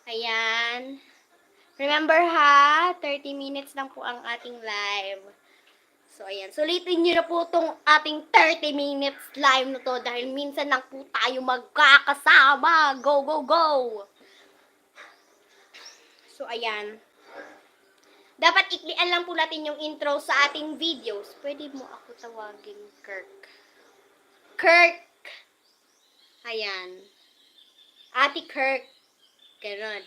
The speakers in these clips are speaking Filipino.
Ayan. Remember ha, 30 minutes lang po ang ating live. So, ayan. Sulitin nyo na po itong ating 30 minutes live na to dahil minsan lang po tayo magkakasama. Go, go, go! So, ayan. Dapat iklian lang po natin yung intro sa ating videos. Pwede mo ako tawagin Kirk. Kirk! Ayan. Ate Kirk. Ganon.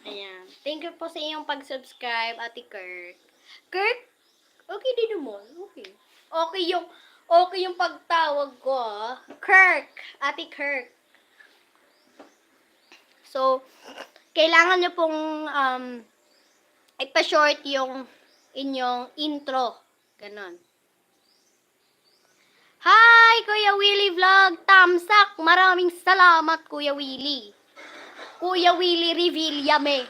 Ayan. Thank you po sa inyong pag-subscribe, Ate Kirk. Kirk? Okay din naman. Okay. Okay yung pagtawag ko, ah. Kirk. Ate Kirk. So, kailangan nyo pong ipa-short yung inyong intro. Ganon. Hi, Kuya Willie Vlog. Tamsak. Maraming salamat, Kuya Willie. Kuya Willie Revillame.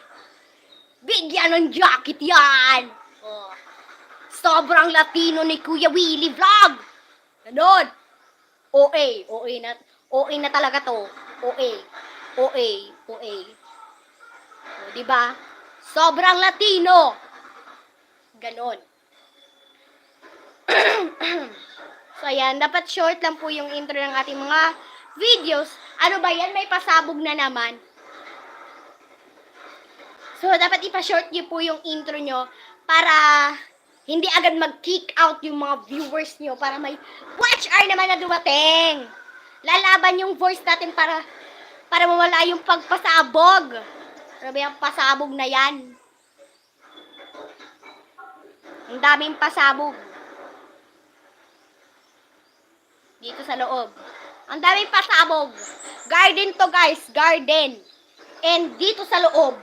Bigyan ng jacket yan. Oh. Sobrang Latino ni Kuya Willie Vlog. Ganon. OA na talaga to. OA. O, diba? Sobrang Latino. Ganon. So, ayan. Dapat short lang po yung intro ng ating mga videos. Ano ba yan? May pasabog na naman. So, dapat ipa-short nyo po yung intro nyo para hindi agad mag-kick out yung mga viewers nyo para may watch hour naman na dumating. Lalaban yung voice natin para mawala yung pagpasabog. Ano ba yung pasabog na yan? Ang daming pasabog. Dito sa loob. Ang daming pasabog. Garden to guys. Garden. And dito sa loob,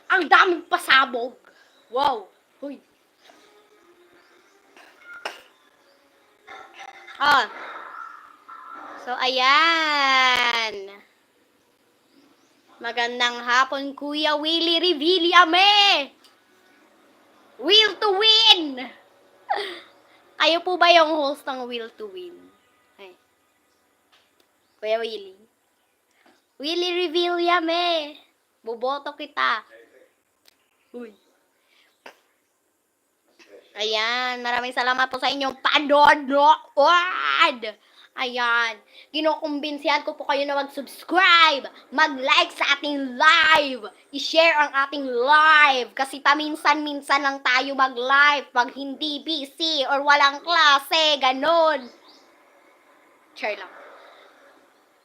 ang daming pasabog. Wow. Huy. Ah. So, ayan. Magandang hapon, Kuya Willie Revillame. Will to win. Kayo po ba yung host ng Will to Win? Ay. Kuya Willie. Willie Revillame. Boboto kita. Uy. Ayan. Maraming salamat po sa inyong panonood. Ayan. Kinukumbinsihan ko po kayo na mag-subscribe, mag-like sa ating live, i-share ang ating live. Kasi paminsan-minsan lang tayo mag-live pag hindi busy or walang klase. Ganon. Share lang.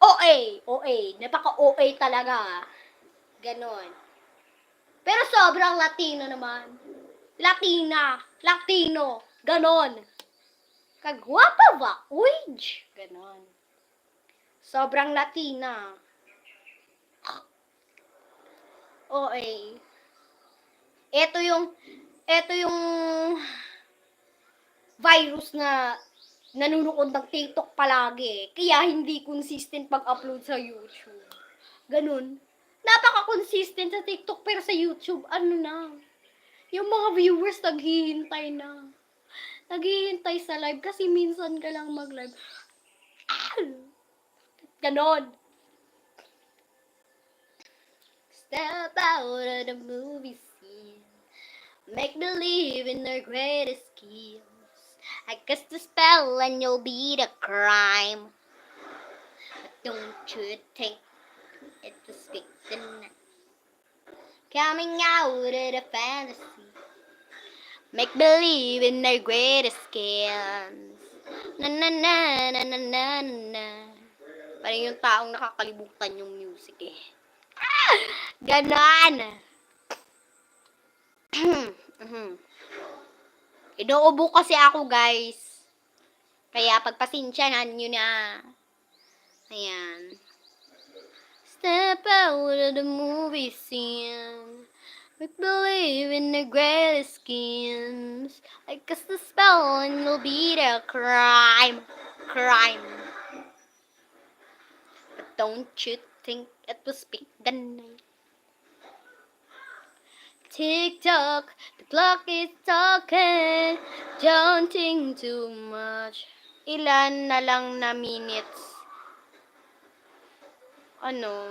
OA. Napaka-OA talaga. Ganon. Pero sobrang Latino naman. Latino. Ganon. Kagwapa ba? Uy! Ganon. Sobrang Latina. OA. Ito yung virus na nanunood ng TikTok palagi. Kaya hindi consistent pag-upload sa YouTube. Ganun. Napaka-consistent sa TikTok pero sa YouTube, ano na. Yung mga viewers naghihintay na. Naghihintay sa live kasi minsan ka lang mag-live. Ganon. Step out of the movie scene. Make believe in their greatest skills. I cast the spell and you'll be the crime. But don't you think it was big tonight? Coming out of the fantasy. Make believe in their greatest skills. Na na na na na na na. Parang yung taong nakakalimutan yung music eh. Ganon. Inuubo kasi ako guys. Kaya pagpasensyahan nyo na. Ayan. Step out of the movie scene. Make believe in the greatest schemes. I cast the spell and you'll be the crime. But don't you think it was big the night? Tick-tock, the clock is talking. Don't think too much. Ilan na lang na minutes? Ano?